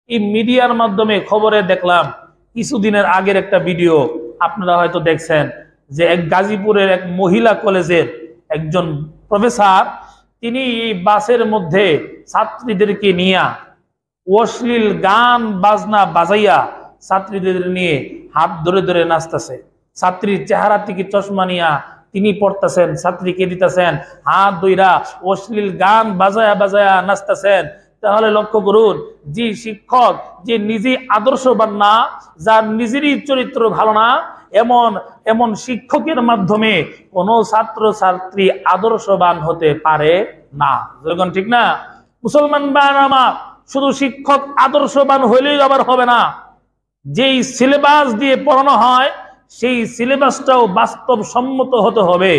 এই মিডিয়ার মাধ্যমে খবরে দেখলাম কিছুদিনের আগের একটা ভিডিও, আপনারা হয়তো দেখছেন, যে এক গাজীপুরের এক মহিলা কলেজের একজন প্রফেসর, তিনি বাসের মধ্যে ছাত্রীদেরকে নিয়ে অশ্লীল গান বাজনা বাজাইয়া ছাত্রীদের নিয়ে হাত ধরে ধরে নাচতেছে। ছাত্রীর চেহারা থেকে চশমা নিয়া তিনি পড়তেছেন, ছাত্রীকে দিতেছেন, হাত ধইরা অশ্লীল গান বাজায়া বাজায়া নাচতেছেন। তাহলে লক্ষ্য করুন, যে শিক্ষক যে নিজে আদর্শবান না, যার নিজেরই চরিত্র ভালো না, এমন এমন শিক্ষকের মাধ্যমে কোনো ছাত্র ছাত্রী আদর্শবান হতে পারে না। যেরকম ঠিক না? মুসলমান বানামা, শুধু শিক্ষক আদর্শবান হইলেই আবার হবে না, যেই সিলেবাস দিয়ে পড়ানো হয় সেই সিলেবাসটাও বাস্তবসম্মত হতে হবে।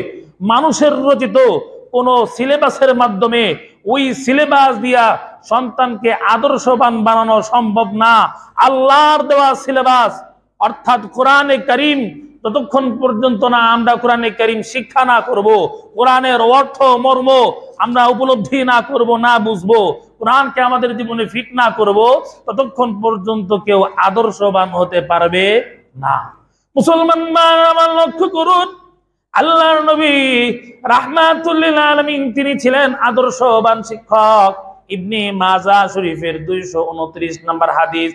মানুষের রচিত কোন সিলেবাসের মাধ্যমে ওই সিলেবাস দিয়া সন্তানকে আদর্শবান বানানো সম্ভব না। আল্লাহর দেওয়া সিলেবাস অর্থাৎ কোরআনে কারীম, ততক্ষণ পর্যন্ত না আমরা কোরআনে কারীম শিক্ষা না করব, কোরআনের অর্থ মর্ম আমরা উপলব্ধি না করব, না বুঝবো, কোরআনকে আমাদের জীবনে ফিট না করব, ততক্ষণ পর্যন্ত কেউ আদর্শবান হতে পারবে না। মুসলমান আমার লক্ষ্য করুন, আল্লাহর নবী রাহমাতুল লিল আলামিন তিনি ছিলেন আদর্শবান শিক্ষক। ইবনে মাজাহ শরীফের 229 নম্বর হাদিস,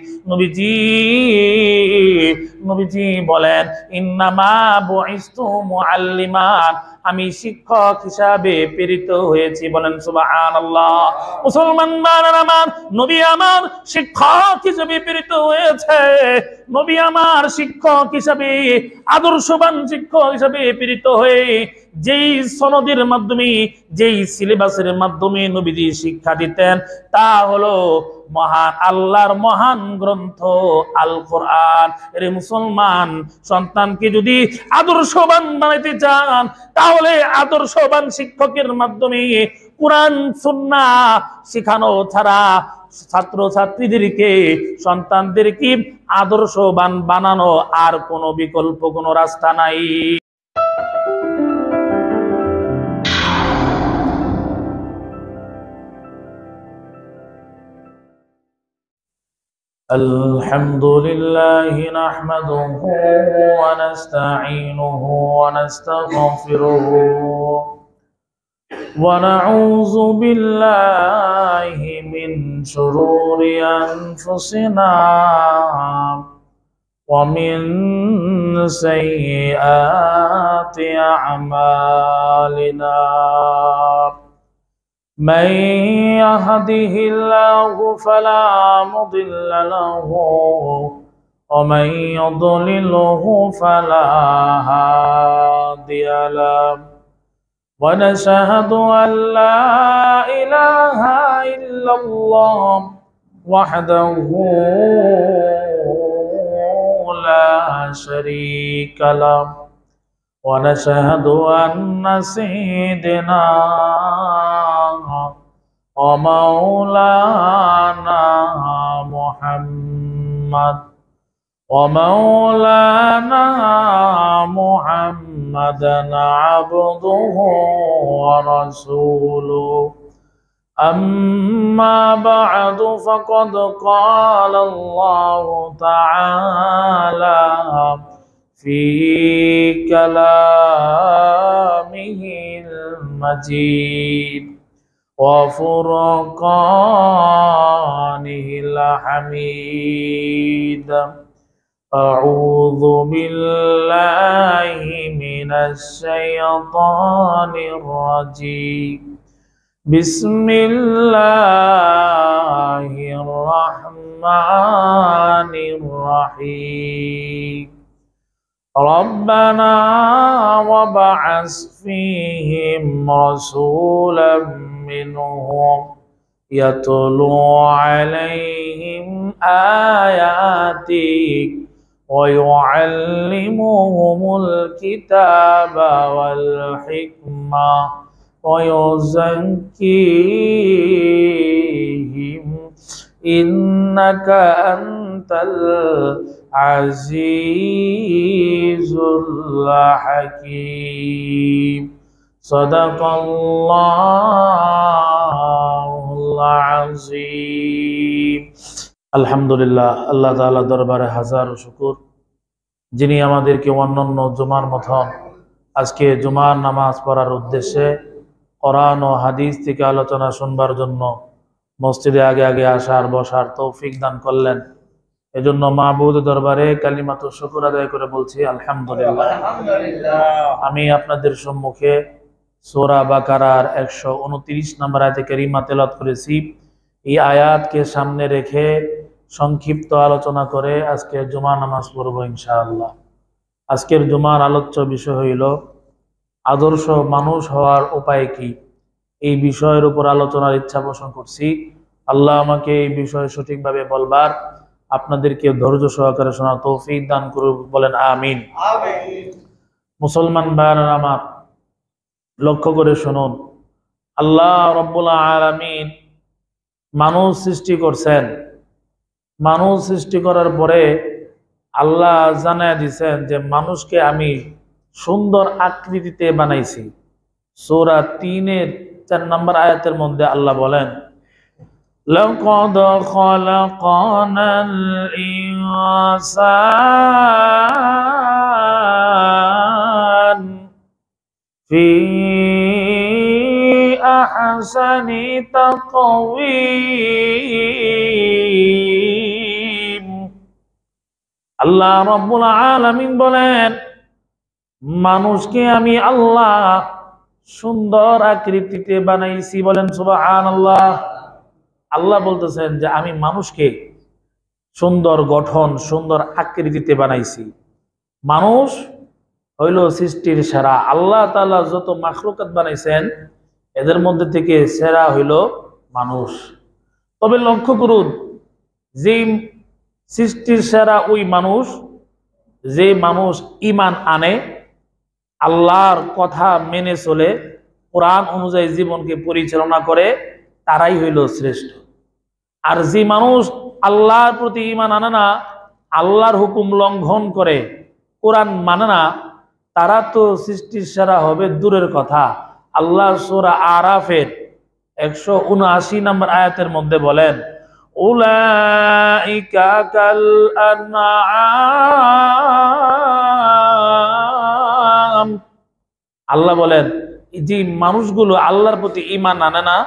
নবীজি বলেন, ইন্নামা বুইস্তু মুআল্লিমান, আমি শিক্ষক হিসাবে প্রেরিত হয়েছি। বলেন সুবহানাল্লাহ। মুসলমান আমার নবী আমার শিক্ষক হিসাবে প্রেরিত হয়েছে। নবী আমার শিক্ষক হিসাবে, আদর্শবান শিক্ষক হিসাবে প্রেরিত হয়ে যেই সনদের মাধ্যমে, যেই সিলেবাসের মাধ্যমে নবীজি শিক্ষা দিতেন, তা হলো মহান আল্লাহর মহান গ্রন্থ আল কোরআন। এর মুসলমান, সন্তানকে যদি আদর্শবান বানাইতে চান, তাহলে আদর্শবান শিক্ষকের মাধ্যমে কোরআন সুন্নাহ শেখানো ছাড়া ছাত্র ছাত্রীদেরকে, সন্তানদেরকে আদর্শবান বানানো আর কোনো বিকল্প, কোনো রাস্তা নাই। আলহামদুলিল্লাহি নাহমাদুহু ওয়া নাস্তাঈনুহু ওয়া নাস্তাগফিরুহু ওয়া নাউযু বিল্লাহি মিন শুরুরি আনফুসিনা ওয়া মিন সাইয়্যাতি আ'মালিনা। من يهده الله فلا مضل له ومن يضلله فلا هادي له ونشهد أن لا إله إلا الله وحده لا شريك له ونشهد أن سيدنا ومولانا محمدا عبده ورسوله. أما بعد فقد قال الله تعالى في كلامه المجيد وفرقانه الحميد. أعوذ بالله من الشيطان الرجيم. بسم الله الرحمن الرحيم. ربنا وابعث فيهم رسولا منهم يتلو عليهم آياتك ويعلمهم الكتاب والحكمة ويزكيهم إنك أنت العزيز الحكيم. صدق الله العظيم. আলহামদুলিল্লাহ, আল্লাহ তাআলা দরবারে হাজার শুকর, যিনি আমাদেরকে অন্যান্য জুমার মতন আজকে জুমার নামাজ পড়ার উদ্দেশ্যে কোরআন ও হাদিস থেকে আলোচনা শুনবার জন্য মসজিদে আগে আগে আসার বসার তৌফিক দান করলেন। এজন্য মাহবুদ দরবারে কালিমাতু শুকর আদায় করে বলছি আলহামদুলিল্লাহ। আমি আপনাদের সম্মুখে সূরা বাকারার 129 নম্বর আয়াতে কারিমা তেলাওয়াত করেছি। এই আয়াতকে সামনে রেখে সংক্ষিপ্ত আলোচনা করে আজকে জুমা নামাজ পড়ব ইনশাআল্লাহ। আজকের জুমার আলোচ্য বিষয় হইল আদর্শ মানুষ হওয়ার উপায় কি। এই বিষয়ের উপর আলোচনার ইচ্ছা পোষণ করছি। আল্লাহ আমাকে এই বিষয়ে সঠিকভাবে বলবার, আপনাদেরকে ধৈর্য সহকারে শোনার তৌফিক দান করুন, বলেন আমিন। মুসলমান ভাইরা আমার, লক্ষ্য করে শুনুন, আল্লাহ রব্বুল আলামিন মানুষ সৃষ্টি করছেন। মানুষ সৃষ্টি করার পরে আল্লাহ জানায় দিয়েছেন যে মানুষকে আমি সুন্দর আকৃতিতে বানাইছি। সূরা 3-এর 4 নম্বর আয়াতের মধ্যে আল্লাহ বলেন, লাকাদ খালাকানাল ইনসান ফি আহসানি তাকওয়িম। আল্লাহ রাব্বুল আলামিন বলেন, মানুষকে আমি আল্লাহ সুন্দর আকৃতিতে বানাইছি। বলেন সুবহানাল্লাহ। আল্লাহ বলতেছেন যে আমি মানুষকে সুন্দর গঠন, সুন্দর আকৃতিতে বানাইছি। মানুষ হইল সৃষ্টির সেরা। আল্লাহ তাআলা যত মাখলুকাত বানাইছেন এদের মধ্যে থেকে সেরা হইল মানুষ। তবে লক্ষ্য করুন, যে সৃষ্টির সেরা ওই মানুষ, যে মানুষ ঈমান আনে, আল্লাহর কথা মেনে চলে, কোরআন অনুযায়ী জীবনকে পরিচালনা করে, তারাই হইল শ্রেষ্ঠ। আর যে মানুষ আল্লাহর প্রতি ঈমান আনে না, আল্লাহর হুকুম লঙ্ঘন করে, কোরআন মানে না, তারা তো সৃষ্টির সেরা হবে দূরের কথা। আল্লাহ সূরা আরাফের 179 নম্বর আয়াতের মধ্যে বলেন, উলাইকা কাল আনআম। আল্লাহ বলেন, যে মানুষগুলো আল্লাহর প্রতি ঈমান আনে না,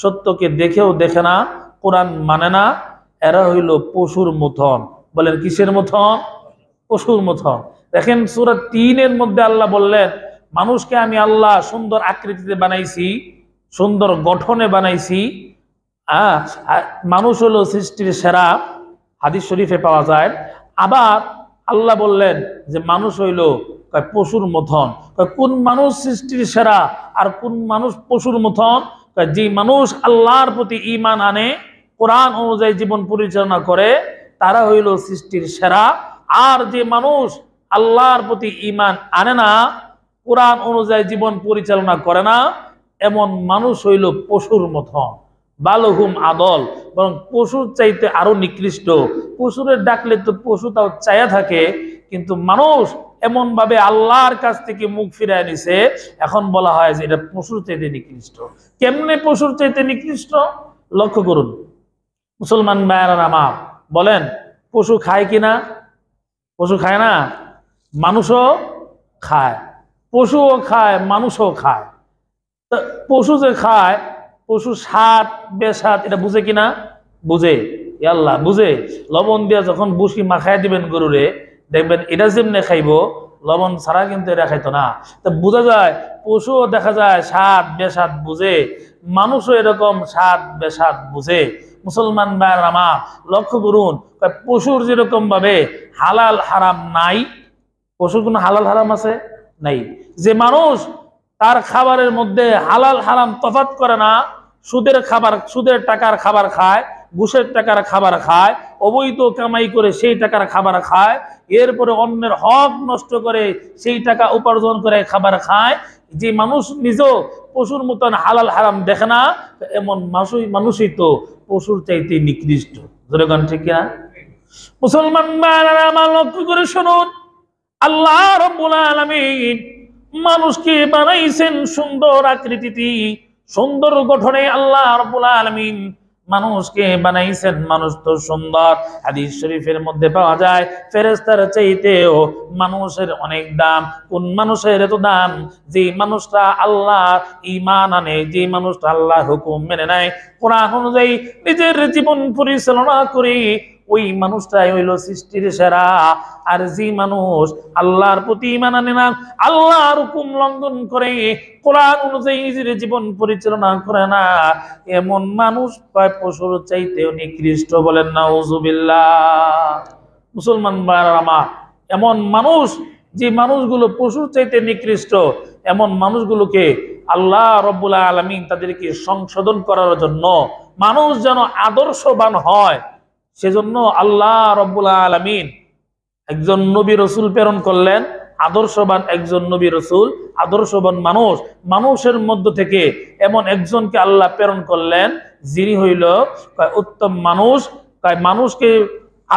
সত্যকে দেখেও দেখে না, কোরআন মানে না, এরা হইল পশুর মতন। বলেন কিসের মতন? পশুর মতন। দেখেন সূরা 3-এর মধ্যে আল্লাহ বললেন, মানুষকে আমি আল্লাহ সুন্দর আকৃতিতে বানাইছি, সুন্দর গঠনে বানাইছি। মানুষ হলো সৃষ্টির সেরা, হাদিস শরীফে পাওয়া যায়। আবার আল্লাহ বললেন যে মানুষ হইল পশুর মতন। কোন মানুষ সৃষ্টির সেরা আর কোন মানুষ পশুর মতন? যে মানুষ আল্লাহর প্রতি ঈমান আনে, কোরআন অনুযায়ী জীবন পরিচালনা করে, তারা হইল সৃষ্টির সেরা। আর যে মানুষ আল্লাহর প্রতি ঈমান আনে না, কোরআন অনুযায়ী জীবন পরিচালনা করে না, এমন মানুষ হইল পশুর মতন। বালহুম আদল, বরং পশুর চাইতে আরো নিকৃষ্ট। পশুরের ডাকলে তো পশু তাও চায়া থাকে, কিন্তু মানুষ এমন ভাবে আল্লাহর কাছ থেকে মুখ ফিরায় নিছে, এখন বলা হয় যে এটা পশুর চাইতে নিকৃষ্ট। কেমনে পশুর চাইতে নিকৃষ্ট? লক্ষ্য করুন মুসলমান ভাইয়েরা আমার, বলেন পশু খায় কিনা? পশু খায় না? মানুষও খায়। পশুও খায়, মানুষও খায়। পশু যে খায়, পশু স্বাদ বেস্বাদ এটা বুঝে কিনা? বুঝে। আল্লাহ বুঝে। লবণ দিয়া যখন বসি মাখায় দিবেন গরুরে, দেখবেন এটা যেমনে খাইব, লবণ ছাড়া কিন্তু এটা খাইতো না। তা বোঝা যায় পশুও দেখা যায় স্বাদ বেস্বাদ বুঝে, মানুষও এরকম স্বাদ বেস্বাদ বুঝে। মুসলমান ভাইয়ের আমার, লক্ষ্য করুন, পশুর যেরকম ভাবে হালাল হারাম নাই, পশুর কোনো হালাল হারাম আছে? নাই। যে মানুষ তার খাবারের মধ্যে হালাল হারাম তফাৎ করে না, সুদের খাবার, সুদের টাকার খাবার খায়, ঘুষের টাকার খাবার খায়, অবৈধ কামাই করে সেই টাকার খাবার খায়, এরপরে অন্যের হক নষ্ট করে সেই টাকা উপার্জন করে খাবার খায়, যে মানুষ নিজেও পশুর মতন হালাল হারাম দেখে না, এমন মানুষই তো পশুর চাইতে নিকৃষ্ট। যেরকম ঠিক কিনা? মুসলমান আমার লক্ষ্য করে শুনুন, আল্লাহ রাব্বুল আলামিন মানুষকে বানাইছেন সুন্দর আকৃতিতে, সুন্দর গঠনে। আল্লাহ রাব্বুল আলামিন মানুষকে বানাইছেন, মানুষ তো সুন্দর। হাদিস শরীফের মধ্যে পাওয়া যায় ফেরেশতার চাইতেও মানুষের অনেক দাম। কোন মানুষের এত দাম? যে মানুষটা আল্লাহ ঈমান আনে, যে মানুষটা আল্লাহর হুকুম মেনে নেয়, কোরআন অনুযায়ী নিজের জীবন পরিচালনা করে, ওই মানুষটাই হইল সৃষ্টির সেরা। আর যে মানুষ আল্লাহর প্রতি ঈমান আনে না, আল্লাহর হুকুম লঙ্ঘন করে, কোরআন অনুযায়ী নিজের জীবন পরিচালনা করে না, এমন মানুষ প্রায় পশুর চাইতেও নিকৃষ্ট। বলেন নাউজুবিল্লাহ। মুসলমান ভাইরা আমার, এমন মানুষ, যে মানুষগুলো পশুর চাইতে নিকৃষ্ট, এমন মানুষগুলোকে আল্লাহ রব্বুল আলামিন তাদেরকে সংশোধন করার জন্য, মানুষ যেন আদর্শবান হয়, সেজন্য আল্লাহ রব্বুল আলামিন একজন নবী রসুল প্রেরণ করলেন। আদর্শবান একজন নবী রসুল, আদর্শবান মানুষ, মানুষের মধ্য থেকে এমন একজনকে আল্লাহ প্রেরণ করলেন, যিনি হইল উত্তম মানুষ। মানুষকে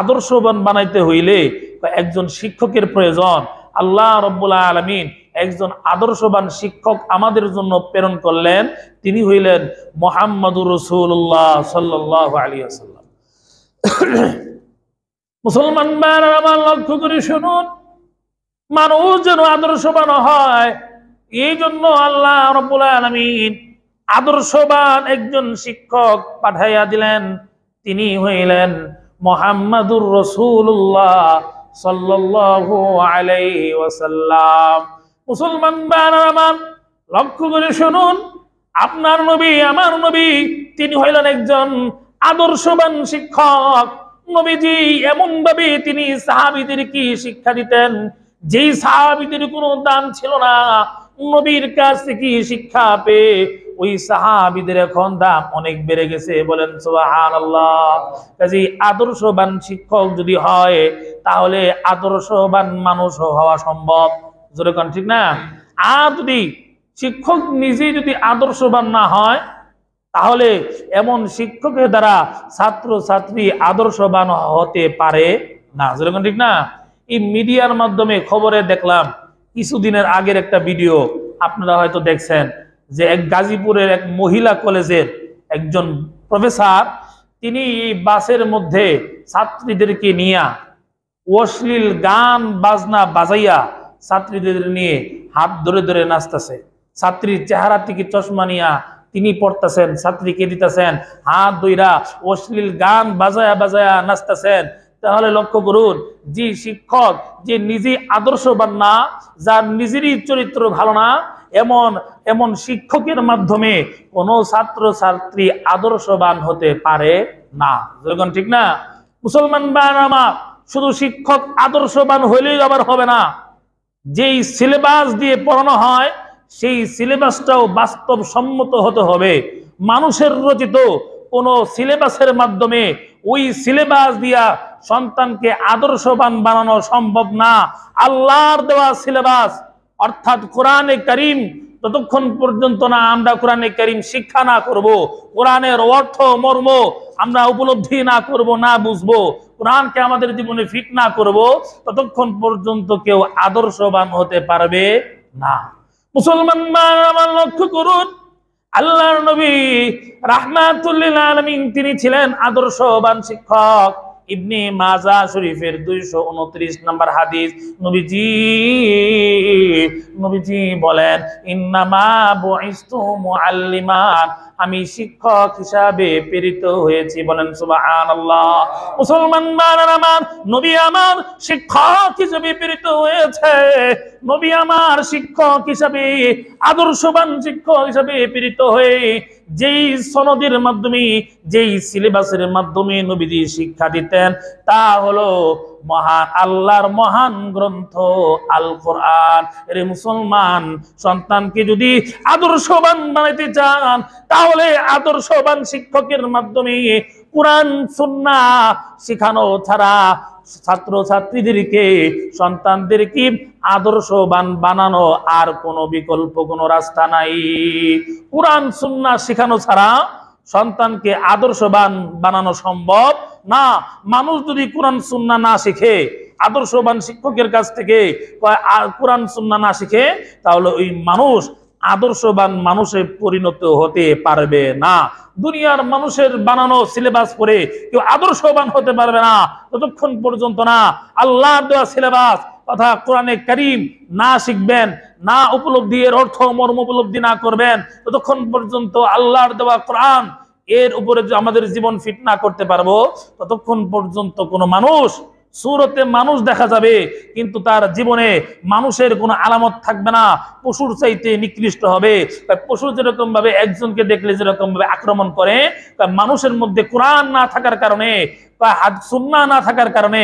আদর্শবান বানাইতে হইলে একজন শিক্ষকের প্রয়োজন। আল্লাহ রব্বুল আলামিন একজন আদর্শবান শিক্ষক আমাদের জন্য প্রেরণ করলেন, তিনি হইলেন মুহাম্মদুর রাসূলুল্লাহ সাল্লাল্লাহু আলাইহি ওয়াসাল্লাম। মুসলমান ভাইরা আমার, লক্ষ্য করে শুনুন, মানুষ যেন আদর্শবান হয়, এই জন্য আল্লাহ রাব্বুল আলামিন আদর্শবান একজন শিক্ষক পাঠাইয়া দিলেন। তিনি হইলেন মুহাম্মাদুর রাসূলুল্লাহ সাল্লাল্লাহু আলাইহি ওয়াসাল্লাম। মুসলমান ভাইরা আমার, লক্ষ্য করে শুনুন, আপনার নবী, আমার নবী, তিনি হইলেন একজন আদর্শবান শিক্ষক। নবীজি এমন ভাবে তিনি সাহাবীদেরকে শিক্ষা দিতেন, যেই সাহাবীদের কোনো দাম ছিল না, নবীর কাছ থেকে শিক্ষা পেয়ে ওই সাহাবীদের এখন দাম অনেক বেড়ে গেছে। বলেন সুবহানাল্লাহ। কাজেই আদর্শবান শিক্ষক যদি হয়, তাহলে আদর্শবান মানুষ হওয়া সম্ভব। জোরে কোন ঠিক না? আর যদি শিক্ষক নিজেই যদি আদর্শবান না হয়, তাহলে এমন শিক্ষকের দ্বারা ছাত্র ছাত্রী আদর্শবান হতে পারে না। যেরকম ঠিক না? এই মিডিয়ার মাধ্যমে খবরে দেখলাম কিছুদিনের আগের একটা ভিডিও, আপনারা হয়তো দেখছেন, যে এক গাজীপুরের এক মহিলা কলেজের একজন প্রফেসর, তিনি বাসের মধ্যে ছাত্রীদেরকে নিয়ে অশ্লীল গান বাজনা বাজাইয়া ছাত্রীদের নিয়ে হাত ধরে ধরে নাচতেছে। ছাত্রীর চেহারা থেকে চশমা নিয়া তিনি পড়তেছেন, ছাত্রীকে দিতেছেন, হাত ধইরা অশ্লীল গান বাজায়া বাজায়া নাচতেছেন। তাহলে লক্ষ্য করুন, যে শিক্ষক, যে নিজে আদর্শবান না, যার নিজেরই চরিত্র ভালো না, এমন শিক্ষকের মাধ্যমে কোনো ছাত্র ছাত্রী আদর্শবান হতে পারে না। যেরকম ঠিক না? মুসলমান ভাইরা আমার, শুধু শিক্ষক আদর্শবান হইলেই আবার হবে না। যেই সিলেবাস দিয়ে পড়ানো হয়, সেই সিলেবাসটাও বাস্তবসম্মত হতে হবে। মানুষের রচিত কোন সিলেবাসের মাধ্যমে ওই সিলেবাস দিয়া সন্তানকে আদর্শবান বানানো সম্ভব না। আল্লাহর দেওয়া সিলেবাস অর্থাৎ কোরআনে কারীম, ততক্ষণ পর্যন্ত না আমরা কোরআনে কারীম শিক্ষা না করব, কোরআনের অর্থ মর্ম আমরা উপলব্ধি না করব, না বুঝবো, কোরআনকে আমাদের জীবনে ফিট না করব, ততক্ষণ পর্যন্ত কেউ আদর্শবান হতে পারবে না। মুসলমান আমার, লক্ষ্য করুন, আল্লাহর নবী রাহমাতুল লিল আলামিন তিনি ছিলেন আদর্শবান শিক্ষক। ইবনে মাজাহ শরীফের 229 নম্বর হাদিস, নবীজি বলেন, ইন্নামা বুইস্তু মুআল্লিমান, আমি শিক্ষক হিসাবে প্রেরিত হয়েছি। বলেন সুবহানাল্লাহ। মুসলমান আমার, নবী আমার শিক্ষক হিসাবে প্রেরিত হয়েছে। নবী আমার শিক্ষক হিসাবে, আদর্শবান শিক্ষক হিসাবে প্রেরিত হয়ে যেই সনদের মাধ্যমে, যেই সিলেবাসের মাধ্যমে নবীজি শিক্ষা দিতেন, তা হলো মহান আল্লাহর মহান গ্রন্থ আল কোরআন। এর মুসলমান, সন্তানকে যদি আদর্শবান বানাইতে চান, তাহলে আদর্শবান শিক্ষকের মাধ্যমে কোরআন সুন্নাহ শিখানো ছাড়া ছাত্র ছাত্রীদেরকে, সন্তানদেরকে আদর্শবান বানানো আর কোনো বিকল্প, কোনো রাস্তা নাই। কোরআন সুন্নাহ শিখানো ছাড়া সন্তানকে আদর্শবান বানানো সম্ভব না। মানুষ যদি কোরআন সুন্নাহ না শিখে, আদর্শবান শিক্ষকের কাছ থেকে কোরআন সুন্নাহ না শিখে, তাহলে ওই মানুষ আদর্শবান মানুষে পরিণত হতে পারবে না। দুনিয়ার মানুষের বানানো সিলেবাস পড়ে কেউ আদর্শবান হতে পারবে না ততক্ষণ পর্যন্ত না আল্লাহর দেওয়া সিলেবাস তথা কোরআনে কারীম না শিখবেন, না উপলব্ধি এর অর্থ মর্ম উপলব্ধি না করবেন, ততক্ষণ পর্যন্ত আল্লাহর দেওয়া কোরআন এর উপরে আমাদের জীবন ফিট না করতে পারবো, ততক্ষণ পর্যন্ত কোনো মানুষ সুরতে মানুষ দেখা যাবে কিন্তু তার জীবনে মানুষের কোনো আলামত থাকবে না, পশুর চাইতে নিকৃষ্ট হবে। পশু যেরকম ভাবে একজনকে দেখলে যেরকম ভাবে আক্রমণ করে, মানুষের মধ্যে কোরআন না থাকার কারণে বা সুন্নাহ না থাকার কারণে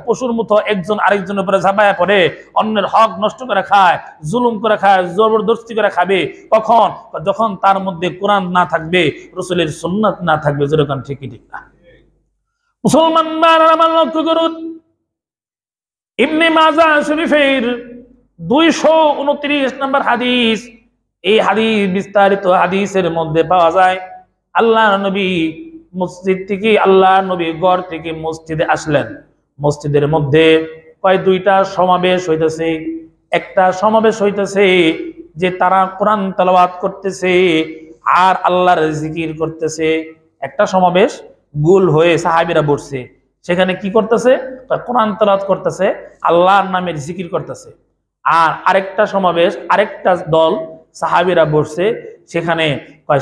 পশুর মতো একজন আরেকজনের উপরে ঝাঁপায়া পড়ে, অন্যের হক নষ্ট করে খায়, জুলুম করে খায়, জবরদস্তি করে খাবে। কখন? যখন তার মধ্যে কোরআন না থাকবে, রাসূলের সুন্নাত না থাকবে। যেরকম ঠিকই ঠিক না। মুসলমান আমার লক্ষ্য করুন, ইবনে মাজাহ শরীফের 229 নম্বর হাদিস। এই হাদিস বিস্তারিত হাদিসের মধ্যে পাওয়া যায় আল্লাহর নবী মসজিদ থেকে, আল্লাহর নবী ঘর থেকে মসজিদে আসলেন। মসজিদের মধ্যে দুইটা সমাবেশ হইতেছে। একটা সমাবেশ হইতেছে যে তারা কোরআন তেলাওয়াত করতেছে আর আল্লাহর জিকির করতেছে। একটা সমাবেশ গোল হয়ে সাহাবীরা বসছে, সেখানে কি করতেছে? কোরআন তেলাওয়াত করতেছে, আল্লাহর নামের জিকির করতেছে। আর আরেকটা সমাবেশ, আরেকটা দল সাহাবীরা বসছে, সেখানে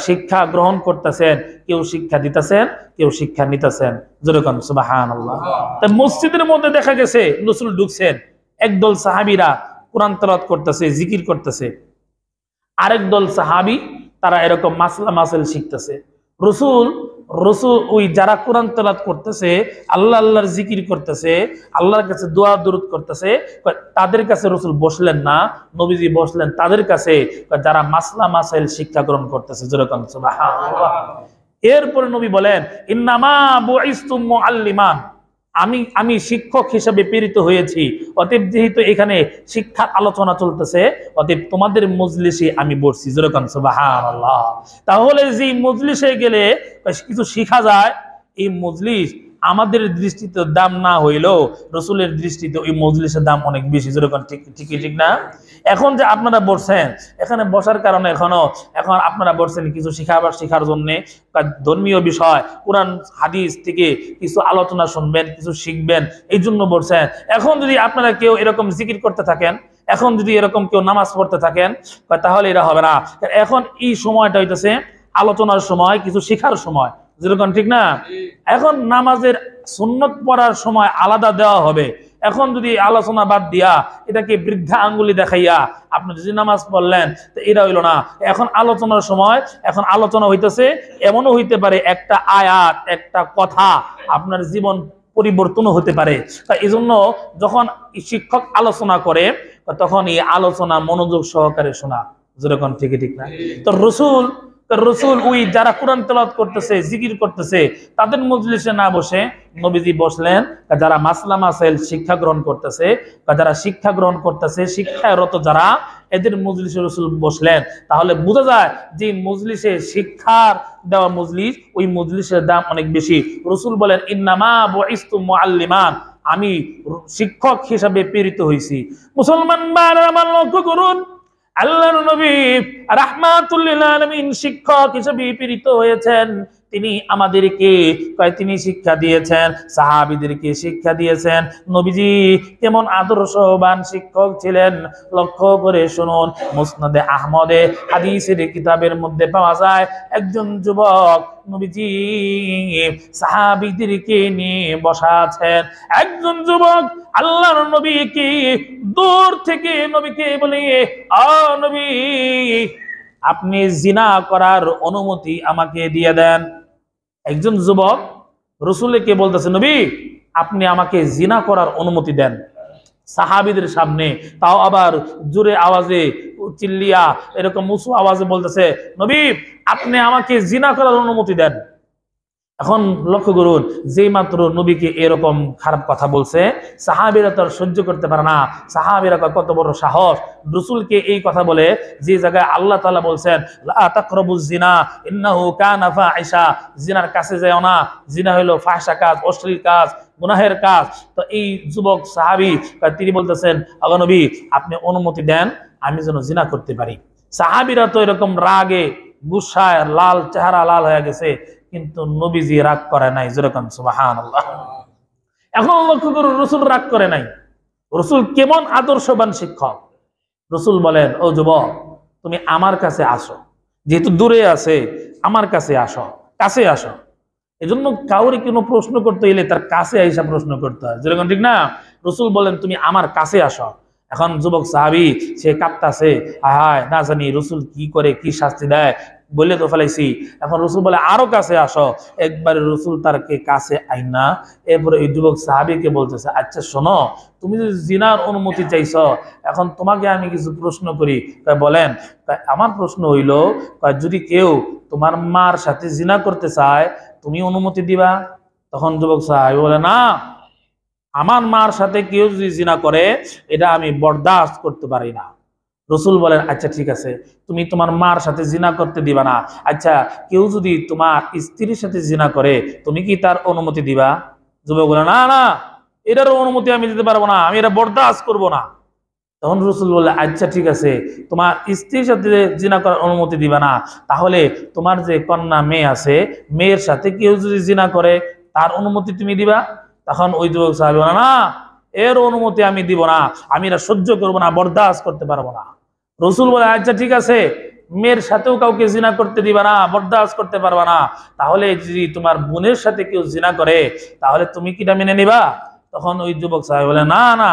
শিক্ষা গ্রহণ করতেছেন, কেউ শিক্ষা দিতেছেন, কেউ শিক্ষা নিতেছেন। যেরকম সুবহানাল্লাহ। তাই মসজিদের মধ্যে দেখা গেছে রাসূল ঢুকছেন, একদল সাহাবীরা কোরআন তেলাওয়াত করতেছে, জিকির করতেছে, আরেক দল সাহাবী তারা এরকম মাসলা মাসাইল শিখতেছে। রাসূল ওই যারা কোরআন তেলাওয়াত করতেছে, আল্লাহর জিকির করতেছে, আল্লাহর কাছে দোয়া দরুদ করতেছে, তাদের কাছে রাসূল বসলেন না, নবীজি বসলেন তাদের কাছে যারা মাসলা মাসাইল শিক্ষা গ্রহণ করতেছে। যেরকম সুবহানাল্লাহ। এরপরে নবী বলেন, ইন্নামা বুইসতু মুআল্লিমান, আমি শিক্ষক হিসেবে প্রেরিত হয়েছি। অতএব যেহেতু এখানে শিক্ষার আলোচনা চলতেছে, অতএব তোমাদের মজলিসে আমি বসছি। যেরকম সুবহানাল্লাহ। তাহলে যে মজলিসে গেলে কিছু শিখা যায়, এই মজলিস আমাদের দৃষ্টিতে দাম না হইলেও রাসূলের দৃষ্টিতে ওই মজলিসের দাম অনেক বেশি। যেরকম ঠিক না? এখন যে আপনারা বসছেন, এখানে বসার কারণে এখন আপনারা বসছেন কিছু শিখার জন্য, ধর্মীয় বিষয় কোরআন হাদিস থেকে কিছু আলোচনা শুনবেন, কিছু শিখবেন, এই জন্য বসছেন। এখন যদি আপনারা কেউ এরকম জিকির করতে থাকেন, এখন যদি এরকম কেউ নামাজ পড়তে থাকেন, তাহলে এটা হবে না। এখন এই সময়টা হইতেছে আলোচনার সময়, কিছু শিখার সময়। যেরকম ঠিক না? এখন নামাজের সুন্নত পড়ার সময় আলাদা দেওয়া হবে। এখন যদি আলোচনা বাদ দিয়া এটাকে বৃদ্ধা আঙ্গুলি দেখাইয়া আপনি যদি নামাজ পড়লেন, তো এটা হইল না। এখন আলোচনার সময়, এখন আলোচনা হইতেছে, এমনও হইতে পারে একটা আয়াত, একটা কথা আপনার জীবন পরিবর্তনও হতে পারে। এই জন্য যখন শিক্ষক আলোচনা করে, তখন এই আলোচনা মনোযোগ সহকারে শোনা। যেরকম ঠিক না? তো রাসূল ওই যারা কোরআন তেলাওয়াত করতেছে, জিকির করতেছে, তাদের মজলিসে না বসে নবীজি বসলেন যারা মাসলা মাসাইল শিক্ষা গ্রহণ করতেছে, যারা শিক্ষা গ্রহণ করতেছে, শিক্ষারত যারা, এদের মজলিসে রাসূল বসলেন। তাহলে বোঝা যায় যে মজলিসে শিক্ষার দেওয়া মজলিস, ওই মজলিসের দাম অনেক বেশি। রাসূল বলেন, ইন্নামা বুইসতু মুআল্লিমান, আমি শিক্ষক হিসাবে প্রেরিত হয়েছি। মুসলমান আমার লক্ষ্য করুন, আল্লাহর নবী রাহমাতুল লিল আলামিন শিক্ষক হিসেবে প্রেরিত হয়েছেন। তিনি আমাদেরকে তিনি শিক্ষা দিয়েছেন, সাহাবীদেরকে শিক্ষা দিয়েছেন। নবীজি কেমন আদর্শবান শিক্ষক ছিলেন লক্ষ্য করে শুনুন। মুসনাদে আহমদে হাদিসের কিতাবের মধ্যে পাওয়া যায়, একজন যুবক নবীজি সাহাবীদেরকে নিয়ে বসা আছেন। একজন যুবক আল্লাহর নবীকে দূর থেকে নবীকে বলে, নবী আপনি জিনা করার অনুমতি আমাকে দিয়ে দেন। একজন যুবক রাসূলকে বলতেছে, নবী আপনি আমাকে জিনা করার অনুমতি দেন। সাহাবীদের সামনে, তাও আবার জোরে আওয়াজে, চিল্লিয়া এরকম উঁচু আওয়াজে বলতেছে, নবী আপনি আমাকে জিনা করার অনুমতি দেন। এখন লক্ষ্য করুন, যেই মাত্র নবীকে এরকম খারাপ কথা বলছে, সাহাবীরা তো আর সহ্য করতে পারে না। সাহাবীরা কত বড় সাহস, রাসূলকে এই কথা বলে, যে জায়গায় আল্লাহ তাআলা বলছেন লা তাকরাবুজ জিনা ইন্নাহু কানা ফাহিশা, জিনার কাছে যাও না, জিনা হলো ফাহিশা কাজ, অশ্লীল কাজ, গুনাহের কাজ। তো এই যুবক সাহাবী তিনি বলতেছেন, আল্লাহ নবী আপনি অনুমতি দেন আমি যেন জিনা করতে পারি। সাহাবীরা তো এরকম রাগে গুসায় লাল, চেহারা লাল হয়ে গেছে, কিন্তু নবীজি রাগ করে নাই। যেরকম সুবহানাল্লাহ। এখন লক্ষ্য করুন, রসুল রাগ করে নাই। রসুল কেমন আদর্শবান শিক্ষক। রসুল বলেন, ও যুবক, তুমি আমার কাছে আসো, যেহেতু দূরে আছে আমার কাছে আসো, কাছে আসো। এজন্য কাউরে কোনো প্রশ্ন করতে এলে তার কাছে আইসা প্রশ্ন করতে হয়, যেরকম ঠিক না? রসুল বলেন তুমি আমার কাছে আসো। এখন যুবক সাহাবি সে কাঁপতাছে, হায় না জানি রসুল কি করে, কি শাস্তি দেয়, বলে তো ফেলাইছি। এখন রসুল বলে আরো কাছে আসো। একবারে রসুল তারকে কাছে আইনা এরপরে এই যুবক সাহাবিকে বলতেছে, আচ্ছা শোনো, তুমি যদি জিনার অনুমতি চাইছ, এখন তোমাকে আমি কিছু প্রশ্ন করি। বলেন। আমার প্রশ্ন হইল, যদি কেউ তোমার মার সাথে জিনা করতে চায়, তুমি অনুমতি দিবা? তখন যুবক সাহাবী বলে, না, আমার মার সাথে কেউ যদি জিনা করে এটা আমি বরদাস্ত করতে পারি না। রসুল বলেন, আচ্ছা ঠিক আছে, তুমি তোমার মার সাথে জিনা করতে দিবা না। আচ্ছা, কেউ যদি তোমার স্ত্রীর সাথে জিনা করে, তুমি কি তার অনুমতি দিবা? যুবক বলে, না না, এটারও অনুমতি আমি দিতে পারবো না, আমি এটা বরদাস্ত করবো না। তখন রসুল বললে, আচ্ছা ঠিক আছে, তোমার স্ত্রীর সাথে জিনা করার অনুমতি দিবা না, তাহলে তোমার যে কন্যা মেয়ে আছে, মেয়ের সাথে কেউ যদি জিনা করে তার অনুমতি তুমি দিবা? তখন ওই যুবক সাহাবী বলে, না, এর অনুমতি আমি দিব না, আমি এটা সহ্য করবো না, বরদাস্ত করতে পারবো না। রসুল বলে, আচ্ছা ঠিক আছে, মেয়ের সাথেও কাউকে জিনা করতে দিবা না, বরদাস্ত করতে পারবা না, তাহলে যদি তোমার বোনের সাথে কেউ জিনা করে তাহলে তুমি কিটা মেনে নিবা? তখন ওই যুবক সাহেব বলে, না না,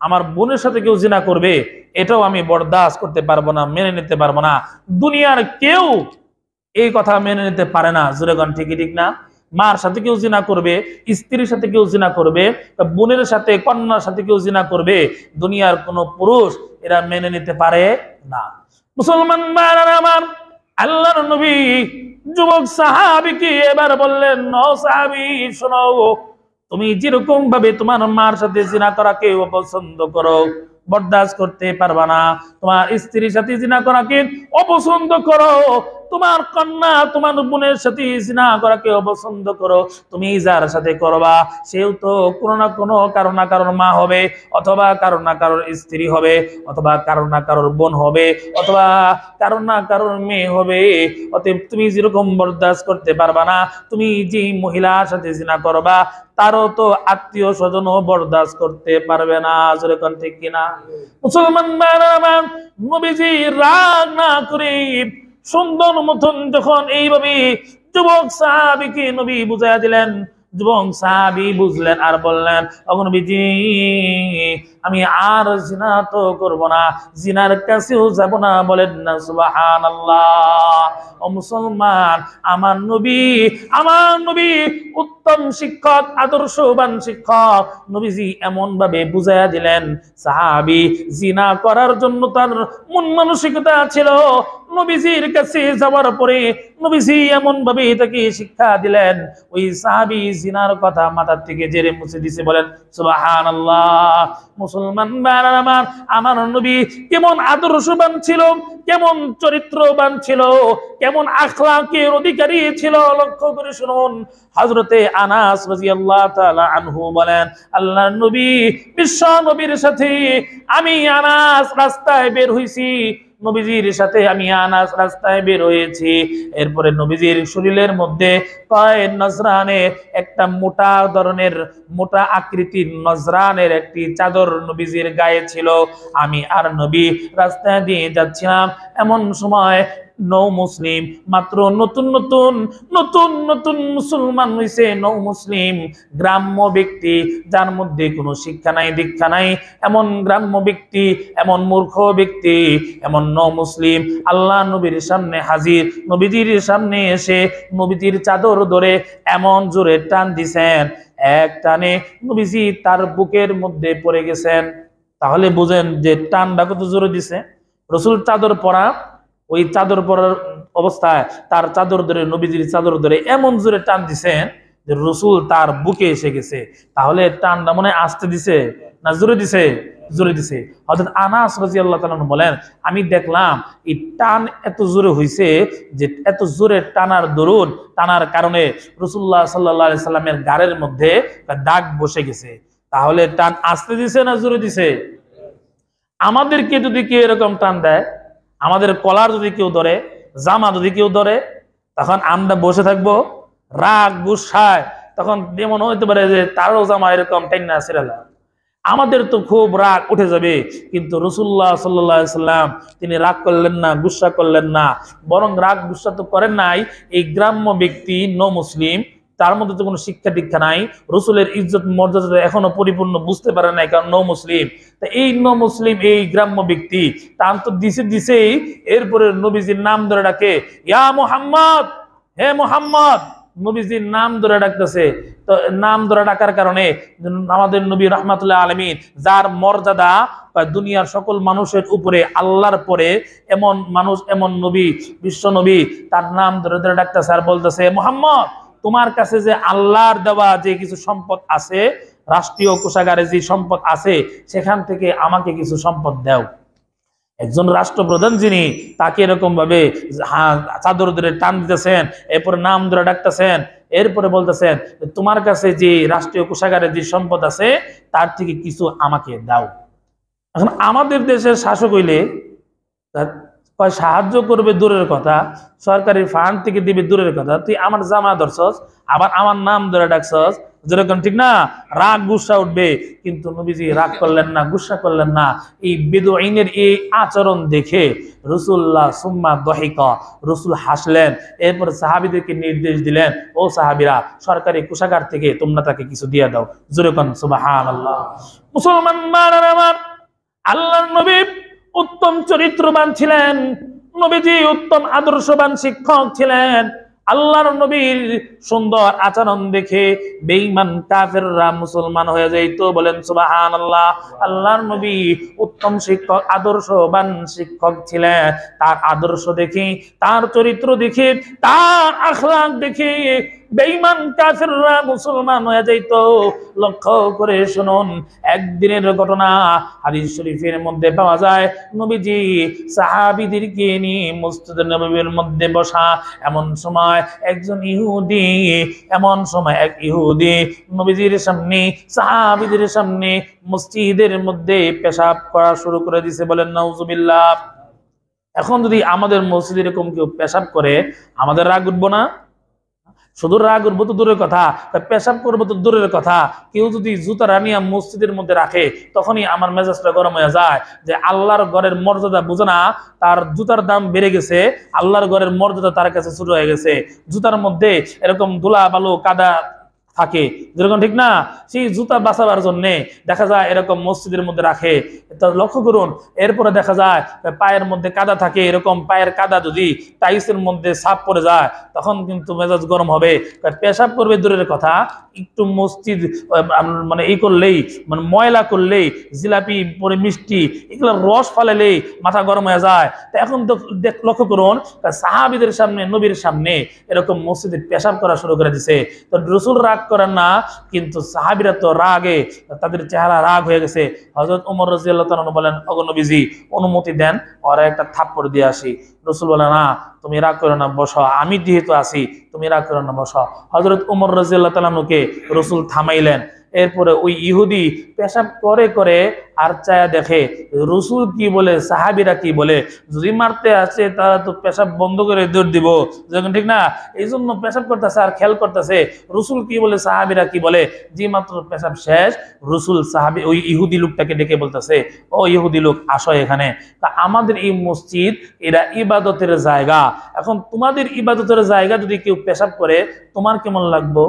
আমার বোনের সাথে কেউ জিনা করবে এটাও আমি বরদাস্ত করতে পারবো না, মেনে নিতে পারবো না। দুনিয়ার কেউ এই কথা মেনে নিতে পারে না। জোরেগণ ঠিক ঠিক না? মার সাথে কেউ জিনা করবে, স্ত্রীর সাথে কেউ জিনা করবে, বোনের সাথে, কন্যার সাথে কেউ জিনা করবে, দুনিয়ার কোন পুরুষ এরা মেনে নিতে পারে না। মুসলমান ভাইরা আমার, আল্লাহর নবী যুবক সাহাবীকে এবার বললেন, ও সাহাবী শোনো, তুমি যেরকম ভাবে তোমার মার সাথে জিনা করাকে অপছন্দ করো, বরদাস্ত করতে পারবা না, তোমার স্ত্রীর সাথে জিনা করাকে অপছন্দ করো, তোমার কন্যা, তোমার বোনের সাথে জিনা করাকে অপছন্দ করো, তুমি যার সাথে করবা সেও তো কোনো না কোনো কারো না কারোর মা হবে, অথবা কারো না কারোর স্ত্রী হবে, অথবা কারো না কারোর বোন হবে, অথবা কারো না কারোর মেয়ে হবে। অতএব তুমি যেরকম বরদাস্ত করতে পারবা না, তুমি যে মহিলার সাথে জিনা করবা তারও তো আত্মীয় স্বজনও বরদাস্ত করতে পারবে না। যেরকম ঠিক কিনা? মুসলমান নবীজি রাগ না করে সুন্দর মতন যখন এইভাবে যুবক সাহাবীকে নবী বুঝাইয়া দিলেন, যুবক সাহাবী বুঝলেন আর বললেন, ওগো নবীজি, আমি আর জিনা তো করব না, জিনার কাছেও যাব না। বলেন না সুবহানাল্লাহ। ও মুসলমান, আমার নবী উত্তম শিক্ষক, আদর্শবান শিক্ষক। নবীজি এমন ভাবে বুঝাইয়া দিলেন, সাহাবী জিনা করার জন্য তার মন মানসিকতা ছিল। নবীজির কাছে যাওয়ার পরে নবীজি এমন ভাবে তাকে শিক্ষা দিলেন, ওই সাহাবী জিনার কথা মাথার থেকে জেরে মুছে দিছে। বলেন সুবহানাল্লাহ। মুসলমান ভাইরা আমার নবী কেমন আদর্শবান ছিল, কেমন চরিত্রবান ছিল, কেমন আখলাকের অধিকারী ছিল, লক্ষ্য করে শুনুন। হযরতে আনাস রাদিয়াল্লাহু তাআলা আনহু বলেন, আল্লাহর নবী, বিশ্ব নবীর সাথে আমি আনাস রাস্তায় বের হইছি, নবীজির সাথে আমি আনাস রাস্তায় বের হয়েছি। এরপরে নবীজির শরীরের মধ্যে নজরানের একটা মোটা ধরনের, মোটা আকৃতির নজরানের একটি চাদর নবীজির গায়ে ছিল। আমি আর নবী রাস্তায় দিয়ে যাচ্ছিলাম, এমন সময় নৌ মুসলিম, মাত্র নতুন নতুন মুসলমান হইছে, নৌ মুসলিম গ্রাম্য ব্যক্তি, যার মধ্যে কোনো শিক্ষা নাই দীক্ষা নাই, এমন গ্রাম্য ব্যক্তি, এমন মূর্খ ব্যক্তি, এমন নৌ মুসলিম আল্লাহ নবীর সামনে হাজির। নবীজির সামনে এসে নবীজির চাদর ধরে এমন জোরে টান দিছেন, এক টানে নবীজি তার বুকের মধ্যে পড়ে গেছেন। তাহলে বুঝেন যে টানটা কত জোরে দিছে। রসুল চাদর পরা, ওই চাদর পরার অবস্থায় তার চাদর ধরে, নবীজির চাদর ধরে এমন জোরে টান দিছেন যে রসুল তার বুকে এসে গেছে। তাহলে টানটা মনে আস্তে দিছে না জোরে দিছে? জোরে দিছে। হযরত আনাস রাদিয়াল্লাহু তাআলা বলেন, আমি দেখলাম এই টান এত জোরে হইছে যে এত জোরে টানার দরুন, টানার কারণে রাসূলুল্লাহ সাল্লাল্লাহু আলাইহি সাল্লামের গাড়ের মধ্যে দাগ বসে গেছে। তাহলে টান আস্তে দিছে না জোরে দিছে? আমাদেরকে যদি কেউ এরকম টান দেয়, আমাদের কলার যদি কেউ ধরে, জামা যদি কেউ ধরে, তখন আমরা বসে থাকবো রাগ গুসায়, তখন এমন হইতে পারে যে তারও জামা এরকম টাইনা ছিড়ালা। আমাদের তো খুব রাগ উঠে যাবে, কিন্তু রাসূলুল্লাহ সাল্লাল্লাহু আলাইহি সাল্লাম তিনি রাগ করলেন না, গুসা করলেন না, বরং রাগ গুসা তো করেন নাই। এই গ্রাম্য ব্যক্তি মুসলিম, তার মধ্যে তো কোনো শিক্ষা দীক্ষা নাই, রসুলের ইজ্জত মর্যাদা এখনো পরিপূর্ণ বুঝতে পারে নাই, কারণ মুসলিম। তা এই মুসলিম, এই গ্রাম্য ব্যক্তি তার তো দিছেই, এরপরে নবীজির নাম ধরে ডাকে, ইয়া মুহাম্মদ, হে মুহাম্মদ, নবীজির নাম ধরে ডাকতেছে। তো নাম ধরে ডাকার কারণে আমাদের নবী রাহমাতুল্লাহ আলামিন, যার মর্যাদা দুনিয়ার সকল মানুষের উপরে, আল্লাহর পরে, এমন মানুষ, এমন নবী, বিশ্ব নবী, তার নাম ধরে ধরে ডাকতেছে আর বলতেছে, মুহাম্মদ, তোমার কাছে যে আল্লাহর দেওয়া যে কিছু সম্পদ আছে, রাষ্ট্রীয় কোষাগারে যে সম্পদ আছে, সেখান থেকে আমাকে কিছু সম্পদ দাও। একজন রাষ্ট্রপ্রধান যিনি, তাকে এরকম ভাবে চাদর ধরে টান দিতেছেন, এরপরে নাম ধরে ডাকতেছেন, এরপরে বলতেছেন তোমার কাছে যে রাষ্ট্রীয় কোষাগারে যে সম্পদ আছে, তার থেকে কিছু আমাকে দাও। এখন আমাদের দেশের শাসক হইলে সাহায্য করবে দূরের কথা, সরকারি ফান্ড থেকে দিবে দূরের কথা, তুই আমার জামা ধরছস, আবার আমার নাম ধরে ডাকছস, যেরকম ঠিক না, রাগ গুসা উঠবে। কিন্তু নবীজি রাগ করলেন না, গুসা করলেন না। এই বেদুইনের এই আচরণ দেখে রাসূলুল্লাহ সুম্মা দহিকা, রাসূল হাসলেন, এরপর সাহাবীদেরকে নির্দেশ দিলেন, ও সাহাবীরা, সরকারি কোষাগার থেকে তোমরা তাকে কিছু দিয়ে দাও। জোরে কোন সুবহানাল্লাহ। মুসলমান ভাইরা আমার, আল্লাহর নবী উত্তম চরিত্রবান ছিলেন, নবীজি উত্তম আদর্শবান শিক্ষক ছিলেন। আল্লাহর নবীর সুন্দর আচরণ দেখে বেঈমান কাফেররা মুসলমান হয়ে যাইতো। বলেন সুবহানাল্লাহ। আল্লাহর নবী উত্তম শিক্ষক, আদর্শবান শিক্ষক ছিলেন। তার আদর্শ দেখে, তার চরিত্র দেখে, তার আখলাক দেখে বেঈমান কাফেররা মুসলমান হয়ে যাইতো। লক্ষ্য করে শুনুন, একদিনের ঘটনা হাদিস শরীফের মধ্যে পাওয়া যায়। নবীজি সাহাবীদেরকে নিয়ে মসজিদ নববীর মধ্যে বসা, এমন সময় একজন ইহুদি, এক ইহুদি নবীজির সামনে, সাহাবীদের সামনে মসজিদের মধ্যে পেশাব করা শুরু করে দিয়েছে। বলেন নাউজুবিল্লাহ। এখন যদি আমাদের মসজিদে এরকম কেউ পেশাব করে, আমাদের রাগ উঠবো না? শুধু রাগ উঠবো তো দূরের কথা, পেশাব করবো তো দূরের কথা। কেউ যদি জুতা রানিয়া মসজিদের মধ্যে রাখে, তখনই আমার মেজাজটা গরম হয়ে যায় যে আল্লাহর ঘরের মর্যাদা বুঝে না, তার জুতার দাম বেড়ে গেছে, আল্লাহর ঘরের মর্যাদা তার কাছে ছোট হয়ে গেছে। জুতার মধ্যে এরকম ধুলা বালু কাদা থাকে, যেরকম ঠিক না, সেই জুতা বাঁচাবার জন্য দেখা যায় এরকম মসজিদের মধ্যে রাখে। লক্ষ্য করুন, এরপরে দেখা যায় পায়ের মধ্যে কাদা থাকে, এরকম পায়ের কাদা যদি টাইসের মধ্যে সাপ পড়ে যায়, তখন কিন্তু মেজাজ গরম হবে। পেশাব করবে দূরের কথা, একটু মসজিদ মানে এই করলেই, মানে ময়লা করলেই, জিলাপি পরে মিষ্টি এগুলো রস ফালালেই মাথা গরম হয়ে যায়। তো এখন তো লক্ষ্য করুন, সাহাবীদের সামনে, নবীর সামনে এরকম মসজিদে পেশাব করা শুরু করে দিছে। তো রাসূল রাগ করেন না, কিন্তু সাহাবীরা তো রাগে, তাদের চেহারা রাগ হয়ে গেছে। হযরত ওমর রাদিয়াল্লাহু তাআলা বলেন, ওগো নবীজি, অনুমতি দেন, ওরা একটা থাপ্পড় দিয়ে আসি। রাসূল বলে, না, তুমি রাগ করো না, বসো, আমি যেহেতু আছি, তুমি রাগ করো না, বসো। হযরত ওমর রাদিয়াল্লাহু তাআলাকে রাসূল থামাইলেন। এরপরে ওই ইহুদি পেশাব করে করে আর চায়া দেখে রাসূল কি বলে, সাহাবীরা কি বলে। যদি মারতে আসে তারা তো পেশাব বন্ধ করে দৌড় দিব, যখন ঠিক না, এই জন্য পেশাব করতেছে আর খেয়াল করতেছে রাসূল কি বলে, সাহাবীরা কি বলে। যে মাত্র পেশাব শেষ, রাসূল সাহাবী ওই ইহুদি লোকটাকে ডেকে বলতেছে, ও ইহুদি লোক, আসো এখানে। তা আমাদের এই মসজিদ, এরা ইবাদতের জায়গা। এখন তোমাদের ইবাদতের জায়গা যদি কেউ পেশাব করে, তোমার কেমন লাগবো?